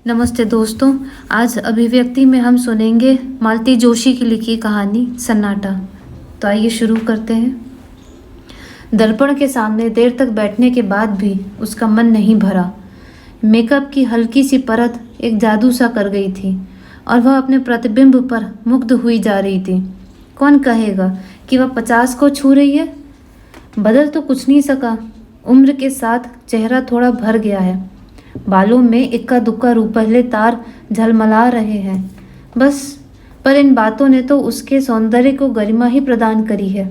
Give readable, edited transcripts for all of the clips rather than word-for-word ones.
नमस्ते दोस्तों। आज अभिव्यक्ति में हम सुनेंगे मालती जोशी की लिखी कहानी सन्नाटा। तो आइए शुरू करते हैं। दर्पण के सामने देर तक बैठने के बाद भी उसका मन नहीं भरा। मेकअप की हल्की सी परत एक जादू सा कर गई थी और वह अपने प्रतिबिंब पर मुग्ध हुई जा रही थी। कौन कहेगा कि वह 50 को छू रही है। बदल तो कुछ नहीं सका। उम्र के साथ चेहरा थोड़ा भर गया है। बालों में इक्का दुक्का रूपहले तार झलमला रहे हैं बस। पर इन बातों ने तो उसके सौंदर्य को गरिमा ही प्रदान करी है।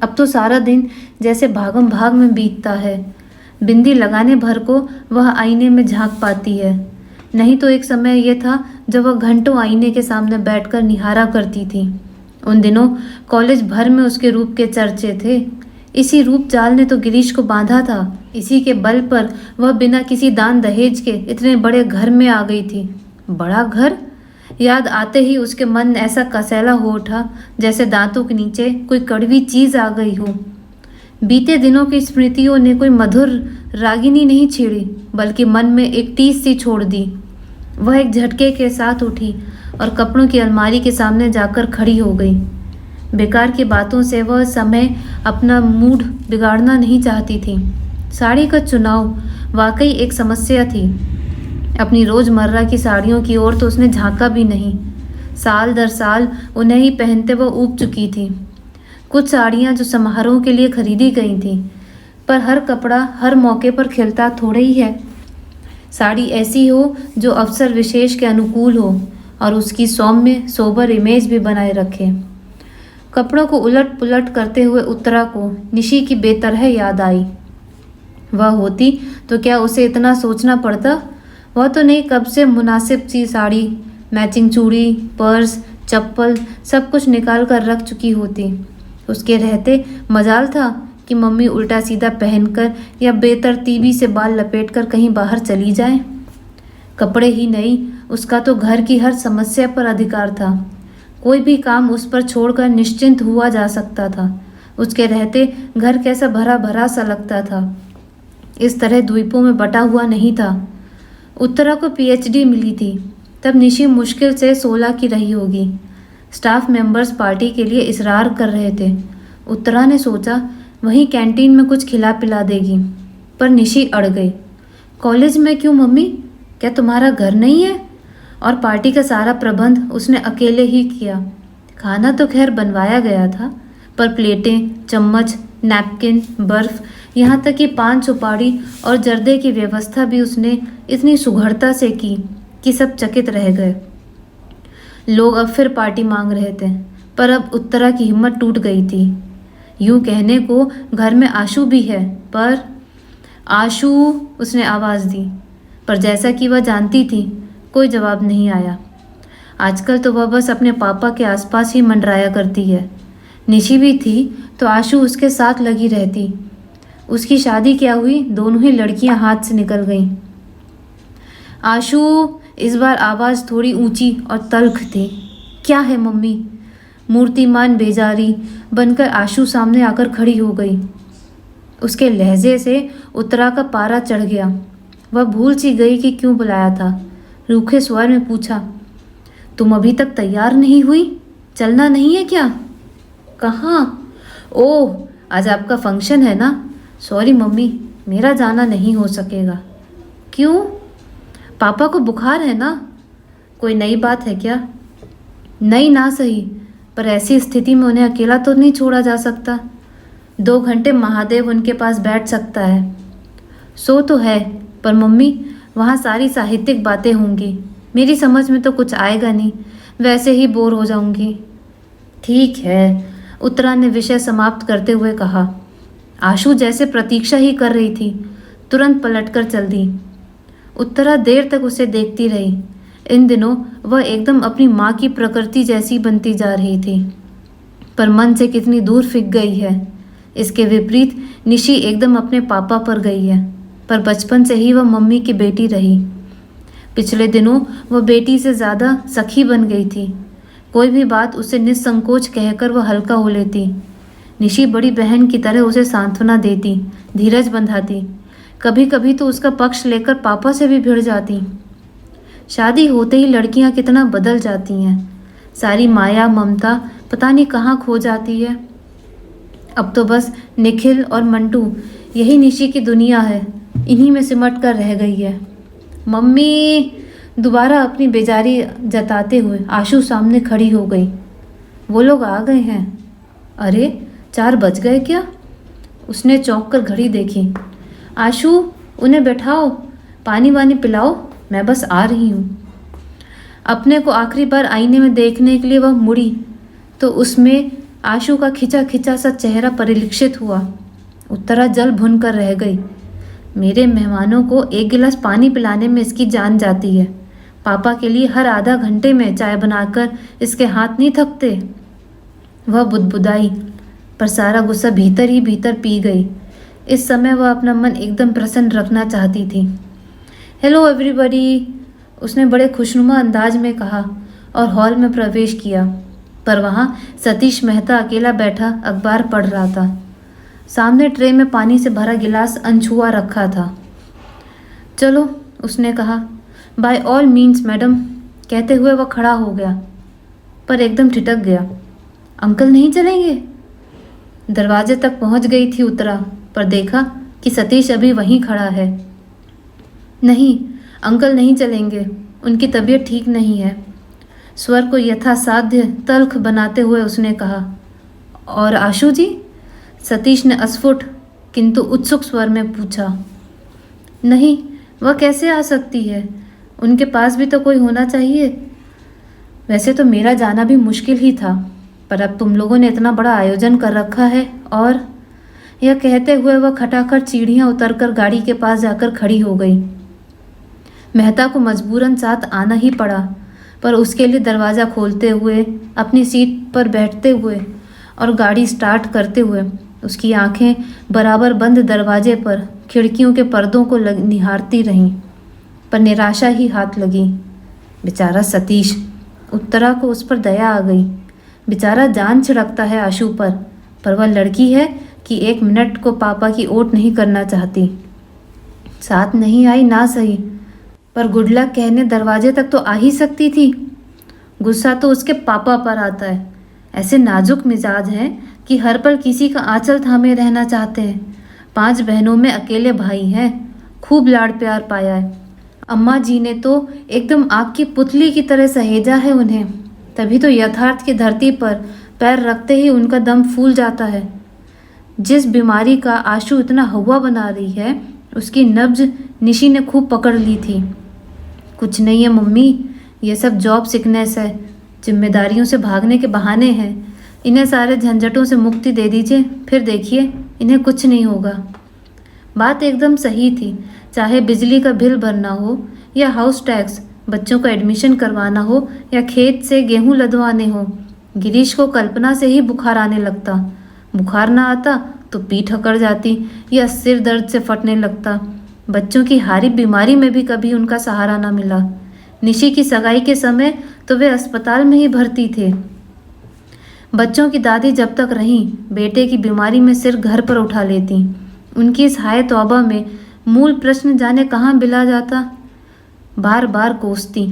अब तो सारा दिन जैसे भागम भाग में बीतता है। बिंदी लगाने भर को वह आईने में झांक पाती है। नहीं तो एक समय यह था जब वह घंटों आईने के सामने बैठकर निहारा करती थी। उन दिनों कॉलेज भर में उसके रूप के चर्चे थे। इसी रूप जाल ने तो गिरीश को बांधा था। इसी के बल पर वह बिना किसी दान दहेज के इतने बड़े घर में आ गई थी। बड़ा घर याद आते ही उसके मन ऐसा कसैला हो उठा जैसे दांतों के नीचे कोई कड़वी चीज आ गई हो। बीते दिनों की स्मृतियों ने कोई मधुर रागिनी नहीं छेड़ी बल्कि मन में एक टीस सी छोड़ दी। वह एक झटके के साथ उठी और कपड़ों की अलमारी के सामने जाकर खड़ी हो गई। बेकार की बातों से वह समय अपना मूड बिगाड़ना नहीं चाहती थी। साड़ी का चुनाव वाकई एक समस्या थी। अपनी रोज़मर्रा की साड़ियों की ओर तो उसने झांका भी नहीं। साल दर साल उन्हें ही पहनते वह ऊब चुकी थी। कुछ साड़ियाँ जो समारोह के लिए खरीदी गई थीं, पर हर कपड़ा हर मौके पर खिलता थोड़े ही है। साड़ी ऐसी हो जो अवसर विशेष के अनुकूल हो और उसकी सौम्य सोबर इमेज भी बनाए रखे। कपड़ों को उलट पुलट करते हुए उत्तरा को निशी की बेतरह याद आई। वह होती तो क्या उसे इतना सोचना पड़ता। वह तो नहीं कब से मुनासिब सी साड़ी, मैचिंग चूड़ी, पर्स, चप्पल सब कुछ निकाल कर रख चुकी होती। उसके रहते मजाल था कि मम्मी उल्टा सीधा पहनकर या बेतरतीबी से बाल लपेटकर कहीं बाहर चली जाए। कपड़े ही नहीं, उसका तो घर की हर समस्या पर अधिकार था। कोई भी काम उस पर छोड़कर निश्चिंत हुआ जा सकता था। उसके रहते घर कैसा भरा भरा सा लगता था। इस तरह द्वीपों में बटा हुआ नहीं था। उत्तरा को पीएचडी मिली थी तब निशी मुश्किल से 16 की रही होगी। स्टाफ मेंबर्स पार्टी के लिए इसरार कर रहे थे। उत्तरा ने सोचा वहीं कैंटीन में कुछ खिला पिला देगी, पर निशी अड़ गई। कॉलेज में क्यों मम्मी? क्या तुम्हारा घर नहीं है? और पार्टी का सारा प्रबंध उसने अकेले ही किया। खाना तो खैर बनवाया गया था, पर प्लेटें, चम्मच, नैपकिन, बर्फ, यहाँ तक कि पान सुपारी और जर्दे की व्यवस्था भी उसने इतनी सुघड़ता से की कि सब चकित रह गए। लोग अब फिर पार्टी मांग रहे थे, पर अब उत्तरा की हिम्मत टूट गई थी। यूं कहने को घर में आशू भी है, पर आशू उसने आवाज़ दी, पर जैसा कि वह जानती थी कोई जवाब नहीं आया। आजकल तो वह बस अपने पापा के आसपास ही मंडराया करती है। निशी भी थी तो आशू उसके साथ लगी रहती। उसकी शादी क्या हुई, दोनों ही लड़कियां हाथ से निकल गईं। आशू, इस बार आवाज़ थोड़ी ऊंची और तल्ख थी। क्या है मम्मी? मूर्तिमान बेजारी बनकर आशू सामने आकर खड़ी हो गई। उसके लहजे से उत्तरा का पारा चढ़ गया। वह भूल सी गई कि क्यों बुलाया था। रूखे स्वर में पूछा, तुम अभी तक तैयार नहीं हुई? चलना नहीं है क्या? कहाँ? ओह, आज आपका फंक्शन है ना? सॉरी मम्मी, मेरा जाना नहीं हो सकेगा। क्यों? पापा को बुखार है ना? कोई नई बात है क्या? नई ना सही, पर ऐसी स्थिति में उन्हें अकेला तो नहीं छोड़ा जा सकता। 2 घंटे महादेव उनके पास बैठ सकता है। सो तो है, पर मम्मी वहाँ सारी साहित्यिक बातें होंगी। मेरी समझ में तो कुछ आएगा नहीं, वैसे ही बोर हो जाऊंगी। ठीक है, उत्तरा ने विषय समाप्त करते हुए कहा। आशू जैसे प्रतीक्षा ही कर रही थी, तुरंत पलटकर चल दी। उत्तरा देर तक उसे देखती रही। इन दिनों वह एकदम अपनी माँ की प्रकृति जैसी बनती जा रही थी, पर मन से कितनी दूर फिक गई है। इसके विपरीत निशी एकदम अपने पापा पर गई है, पर बचपन से ही वह मम्मी की बेटी रही। पिछले दिनों वह बेटी से ज़्यादा सखी बन गई थी। कोई भी बात उसे निस्संकोच कहकर वह हल्का हो लेती। निशी बड़ी बहन की तरह उसे सांत्वना देती, धीरज बंधाती। कभी कभी तो उसका पक्ष लेकर पापा से भी भिड़ जाती। शादी होते ही लड़कियां कितना बदल जाती हैं। सारी माया ममता पता नहीं कहाँ खो जाती है। अब तो बस निखिल और मंटू यही निशी की दुनिया है, इन्हीं में सिमट कर रह गई है। मम्मी, दोबारा अपनी बेजारी जताते हुए आशु सामने खड़ी हो गई। वो लोग आ गए हैं। अरे 4 बज गए क्या? उसने चौंक कर घड़ी देखी। आशु, उन्हें बैठाओ, पानी वानी पिलाओ, मैं बस आ रही हूँ। अपने को आखिरी बार आईने में देखने के लिए वह मुड़ी तो उसमें आशु का खिंचा खिंचा सा चेहरा परिलक्षित हुआ। उत्तरा जल भुन कर रह गई। मेरे मेहमानों को 1 गिलास पानी पिलाने में इसकी जान जाती है। पापा के लिए हर आधा घंटे में चाय बनाकर इसके हाथ नहीं थकते। वह बुदबुदाई, पर सारा गुस्सा भीतर ही भीतर पी गई। इस समय वह अपना मन एकदम प्रसन्न रखना चाहती थी। हेलो एवरीबॉडी, उसने बड़े खुशनुमा अंदाज में कहा और हॉल में प्रवेश किया। पर वहाँ सतीश मेहता अकेला बैठा अखबार पढ़ रहा था। सामने ट्रे में पानी से भरा गिलास अनछुआ रखा था। चलो, उसने कहा। बाय ऑल मीन्स मैडम, कहते हुए वह खड़ा हो गया, पर एकदम ठिठक गया। अंकल नहीं चलेंगे? दरवाजे तक पहुंच गई थी उत्तरा, पर देखा कि सतीश अभी वहीं खड़ा है। नहीं, अंकल नहीं चलेंगे, उनकी तबीयत ठीक नहीं है। स्वर को यथासाध्य तल्ख बनाते हुए उसने कहा। और आशु जी? सतीश ने अस्फुट किंतु उत्सुक स्वर में पूछा। नहीं, वह कैसे आ सकती है? उनके पास भी तो कोई होना चाहिए। वैसे तो मेरा जाना भी मुश्किल ही था, पर अब तुम लोगों ने इतना बड़ा आयोजन कर रखा है। और यह कहते हुए वह खटाखट सीढ़ियाँ उतरकर गाड़ी के पास जाकर खड़ी हो गई। मेहता को मजबूरन साथ आना ही पड़ा, पर उसके लिए दरवाज़ा खोलते हुए, अपनी सीट पर बैठते हुए और गाड़ी स्टार्ट करते हुए उसकी आंखें बराबर बंद दरवाजे पर खिड़कियों के पर्दों को निहारती रहीं, पर निराशा ही हाथ लगी। बेचारा सतीश, उत्तरा को उस पर दया आ गई। बेचारा जान छिड़कता है आशु पर वह लड़की है कि 1 मिनट को पापा की ओट नहीं करना चाहती। साथ नहीं आई ना सही, पर गुड लक कहने दरवाजे तक तो आ ही सकती थी। गुस्सा तो उसके पापा पर आता है। ऐसे नाजुक मिजाज हैं कि हर पल किसी का आंचल थामे रहना चाहते हैं। 5 बहनों में अकेले भाई हैं, खूब लाड़ प्यार पाया है। अम्मा जी ने तो एकदम आग की पुतली की तरह सहेजा है उन्हें। तभी तो यथार्थ की धरती पर पैर रखते ही उनका दम फूल जाता है। जिस बीमारी का आशु इतना हवा बना रही है, उसकी नब्ज निशी ने खूब पकड़ ली थी। कुछ नहीं है मम्मी, ये सब जॉब सिकनेस है, जिम्मेदारियों से भागने के बहाने हैं। इन्हें सारे झंझटों से मुक्ति दे दीजिए, फिर देखिए इन्हें कुछ नहीं होगा। बात एकदम सही थी। चाहे बिजली का बिल भरना हो या हाउस टैक्स, बच्चों का एडमिशन करवाना हो या खेत से गेहूं लदवाने हो, गिरीश को कल्पना से ही बुखार आने लगता। बुखार ना आता तो पीठ अकड़ जाती या सिर दर्द से फटने लगता। बच्चों की हारी बीमारी में भी कभी उनका सहारा ना मिला। निशी की सगाई के समय तो वे अस्पताल में ही भर्ती थे। बच्चों की दादी जब तक रहीं, बेटे की बीमारी में सिर घर पर उठा लेती। उनकी इस हाय तौबा में मूल प्रश्न जाने कहाँ बिला जाता। बार बार कोसती,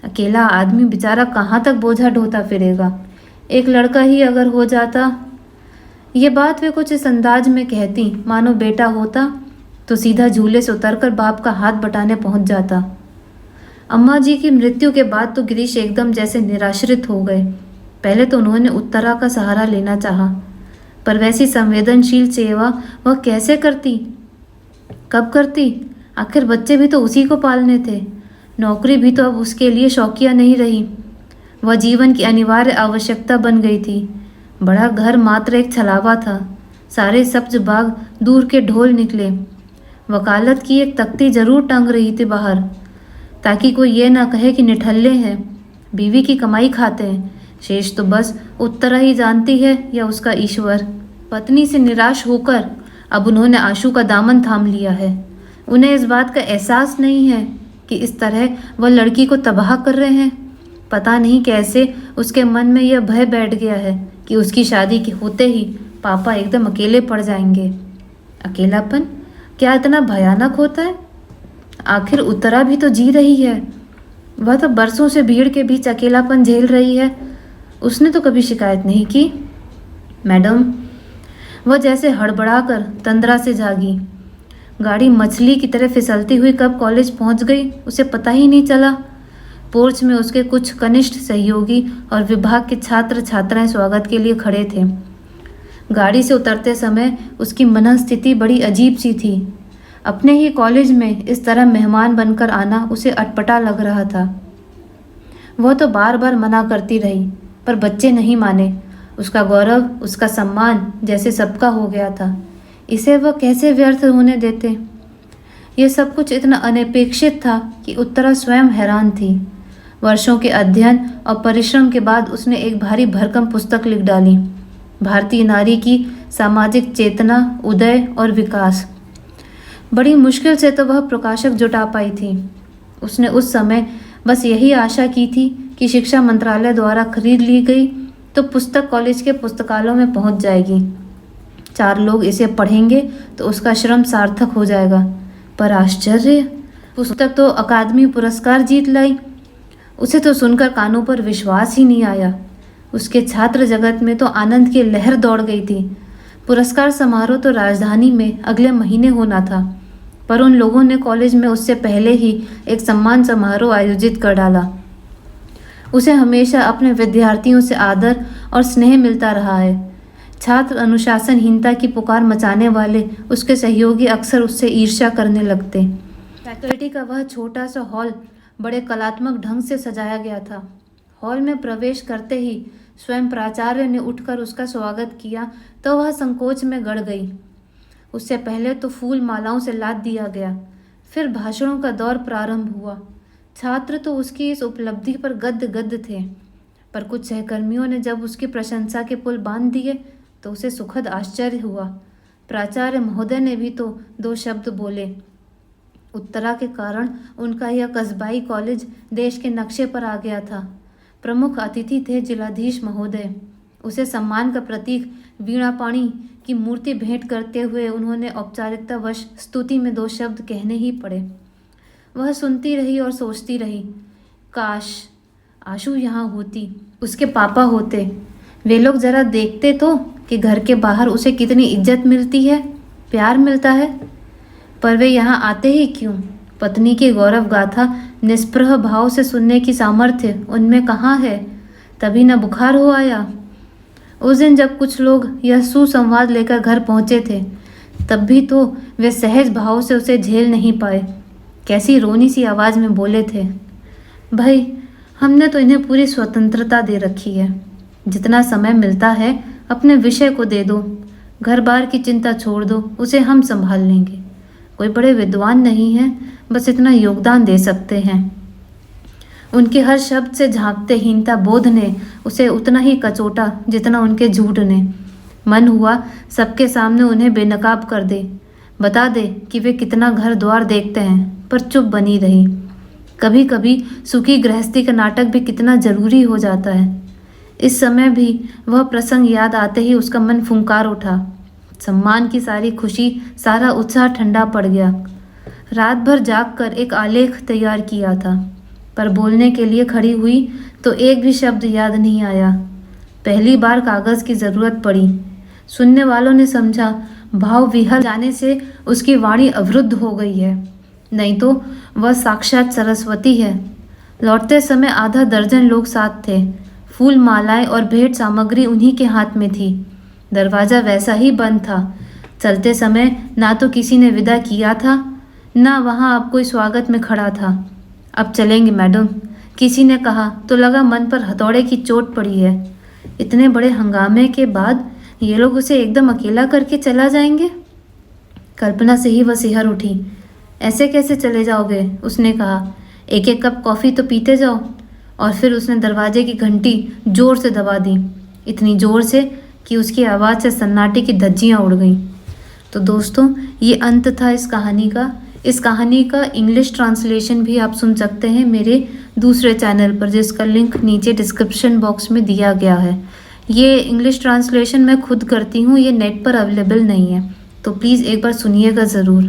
अकेला आदमी बेचारा कहाँ तक बोझा ढोता फिरेगा। एक लड़का ही अगर हो जाता। ये बात वे कुछ इस अंदाज में कहती मानो बेटा होता तो सीधा झूले से उतरकर बाप का हाथ बटाने पहुंच जाता। अम्मा जी की मृत्यु के बाद तो गिरीश एकदम जैसे निराश्रित हो गए। पहले तो उन्होंने उत्तरा का सहारा लेना चाहा, पर वैसी संवेदनशील सेवा वह कैसे करती, कब करती? आखिर बच्चे भी तो उसी को पालने थे। नौकरी भी तो अब उसके लिए शौकिया नहीं रही, वह जीवन की अनिवार्य आवश्यकता बन गई थी। बड़ा घर मात्र एक छलावा था। सारे सब्ज बाग दूर के ढोल निकले। वकालत की एक तख्ती जरूर टंग रही थी बाहर, ताकि कोई ये ना कहे कि निठल्ले हैं, बीवी की कमाई खाते हैं। शेष तो बस उत्तरा ही जानती है या उसका ईश्वर। पत्नी से निराश होकर अब उन्होंने आशु का दामन थाम लिया है। उन्हें इस बात का एहसास नहीं है कि इस तरह वह लड़की को तबाह कर रहे हैं। पता नहीं कैसे उसके मन में यह भय बैठ गया है कि उसकी शादी के होते ही पापा एकदम अकेले पड़ जाएंगे। अकेलापन क्या इतना भयानक होता है? आखिर उत्तरा भी तो जी रही है। वह तो बरसों से भीड़ के बीच अकेलापन झेल रही है, उसने तो कभी शिकायत नहीं की। मैडम, वह जैसे हड़बड़ाकर तंद्रा से जागी। गाड़ी मछली की तरह फिसलती हुई कब कॉलेज पहुंच गई उसे पता ही नहीं चला। पोर्च में उसके कुछ कनिष्ठ सहयोगी और विभाग के छात्र छात्राएं स्वागत के लिए खड़े थे। गाड़ी से उतरते समय उसकी मनःस्थिति बड़ी अजीब सी थी। अपने ही कॉलेज में इस तरह मेहमान बनकर आना उसे अटपटा लग रहा था। वह तो बार बार मना करती रही, पर बच्चे नहीं माने। उसका गौरव, उसका सम्मान जैसे सबका हो गया था, इसे वह कैसे व्यर्थ होने देते। यह सब कुछ इतना अनपेक्षित था कि उत्तरा स्वयं हैरान थी। वर्षों के अध्ययन और परिश्रम के बाद उसने एक भारी भरकम पुस्तक लिख डाली, भारतीय नारी की सामाजिक चेतना, उदय और विकास। बड़ी मुश्किल से तो वह प्रकाशक जुटा पाई थी। उसने उस समय बस यही आशा की थी कि शिक्षा मंत्रालय द्वारा खरीद ली गई तो पुस्तक कॉलेज के पुस्तकालयों में पहुंच जाएगी। 4 लोग इसे पढ़ेंगे तो उसका श्रम सार्थक हो जाएगा। पर आश्चर्य, पुस्तक तो अकादमी पुरस्कार जीत लाई। उसे तो सुनकर कानों पर विश्वास ही नहीं आया। उसके छात्र जगत में तो आनंद की लहर दौड़ गई थी। पुरस्कार समारोह तो राजधानी में अगले महीने होना था, पर उन लोगों ने कॉलेज में उससे पहले ही एक सम्मान समारोह आयोजित कर डाला। उसे हमेशा अपने विद्यार्थियों से आदर और स्नेह मिलता रहा है। छात्र अनुशासनहीनता की पुकार मचाने वाले उसके सहयोगी अक्सर उससे ईर्ष्या करने लगते। फैकल्टी का वह छोटा सा हॉल बड़े कलात्मक ढंग से सजाया गया था। हॉल में प्रवेश करते ही स्वयं प्राचार्य ने उठकर उसका स्वागत किया तो वह संकोच में गड़ गई। उससे पहले तो फूल मालाओं से लाद दिया गया, फिर भाषणों का दौर प्रारंभ हुआ। छात्र तो उसकी इस उपलब्धि पर गद्गद थे, पर कुछ सहकर्मियों ने जब उसकी प्रशंसा के पुल बांध दिए तो उसे सुखद आश्चर्य हुआ। प्राचार्य महोदय ने भी तो 2 शब्द बोले। उत्तरा के कारण उनका यह कस्बाई कॉलेज देश के नक्शे पर आ गया था। प्रमुख अतिथि थे जिलाधीश महोदय। उसे सम्मान का प्रतीक वीणापाणी की मूर्ति भेंट करते हुए उन्होंने औपचारिकतावश स्तुति में 2 शब्द कहने ही पड़े। वह सुनती रही और सोचती रही, काश आशु यहाँ होती, उसके पापा होते। वे लोग जरा देखते तो कि घर के बाहर उसे कितनी इज्जत मिलती है, प्यार मिलता है। पर वे यहाँ आते ही क्यों? पत्नी की गौरव गाथा निष्प्रह भाव से सुनने की सामर्थ्य उनमें कहाँ है? तभी न बुखार हो आया। उस दिन जब कुछ लोग यह सुसंवाद लेकर घर पहुँचे थे, तब भी तो वे सहज भाव से उसे झेल नहीं पाए। कैसी रोनी सी आवाज़ में बोले थे, भाई हमने तो इन्हें पूरी स्वतंत्रता दे रखी है। जितना समय मिलता है अपने विषय को दे दो, घर बार की चिंता छोड़ दो, उसे हम संभाल लेंगे। कोई बड़े विद्वान नहीं हैं, बस इतना योगदान दे सकते हैं। उनके हर शब्द से झांकते हीनता बोध ने उसे उतना ही कचोटा जितना उनके झूठ ने। मन हुआ सबके सामने उन्हें बेनकाब कर दे, बता दे कि वे कितना घर द्वार देखते हैं, पर चुप बनी रही। कभी कभी सुखी गृहस्थी का नाटक भी कितना जरूरी हो जाता है। इस समय भी वह प्रसंग याद आते ही उसका मन फुंकार उठा। सम्मान की सारी खुशी, सारा उत्साह ठंडा पड़ गया। रात भर जागकर एक आलेख तैयार किया था, पर बोलने के लिए खड़ी हुई तो एक भी शब्द याद नहीं आया। पहली बार कागज़ की ज़रूरत पड़ी। सुनने वालों ने समझा भाव विहल जाने से उसकी वाणी अवरुद्ध हो गई है, नहीं तो वह साक्षात सरस्वती है। लौटते समय आधा दर्जन लोग साथ थे। फूल मालाएं और भेंट सामग्री उन्हीं के हाथ में थी। दरवाज़ा वैसा ही बंद था। चलते समय ना तो किसी ने विदा किया था, ना वहाँ अब कोई स्वागत में खड़ा था। अब चलेंगे मैडम, किसी ने कहा तो लगा मन पर हथौड़े की चोट पड़ी है। इतने बड़े हंगामे के बाद ये लोग उसे एकदम अकेला करके चला जाएंगे। कल्पना से ही वह सिहर उठी। ऐसे कैसे चले जाओगे? उसने कहा। एक एक कप कॉफ़ी तो पीते जाओ। और फिर उसने दरवाजे की घंटी जोर से दबा दी, इतनी जोर से कि उसकी आवाज़ से सन्नाटे की धज्जियाँ उड़ गईं। तो दोस्तों, ये अंत था इस कहानी का। इस कहानी का इंग्लिश ट्रांसलेशन भी आप सुन सकते हैं मेरे दूसरे चैनल पर, जिसका लिंक नीचे डिस्क्रिप्शन बॉक्स में दिया गया है। ये इंग्लिश ट्रांसलेशन मैं खुद करती हूँ, ये नेट पर अवेलेबल नहीं है, तो प्लीज़ एक बार सुनिएगा ज़रूर।